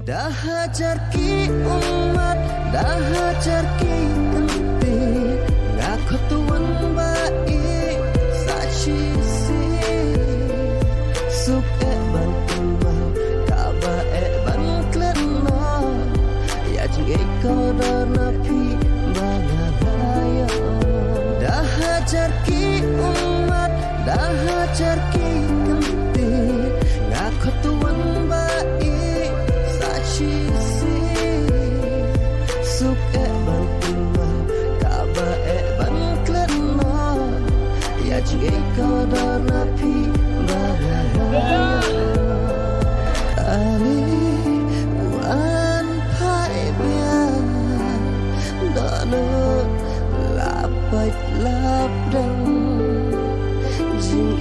Dah hajar ki umat, dah hajar ki kentir, ngaku tuan baik saksi si suk ban kumbang kaba ban klena ya jing ekor napi bangalaya. Dah hajar ki umat, dah hajar ki kentir, ngaku tuan baik saksi si suk ban kumbang kaba ban klena ya jing ekor napi bangalaya. Ali wan pai bia dano lapai lap dang jing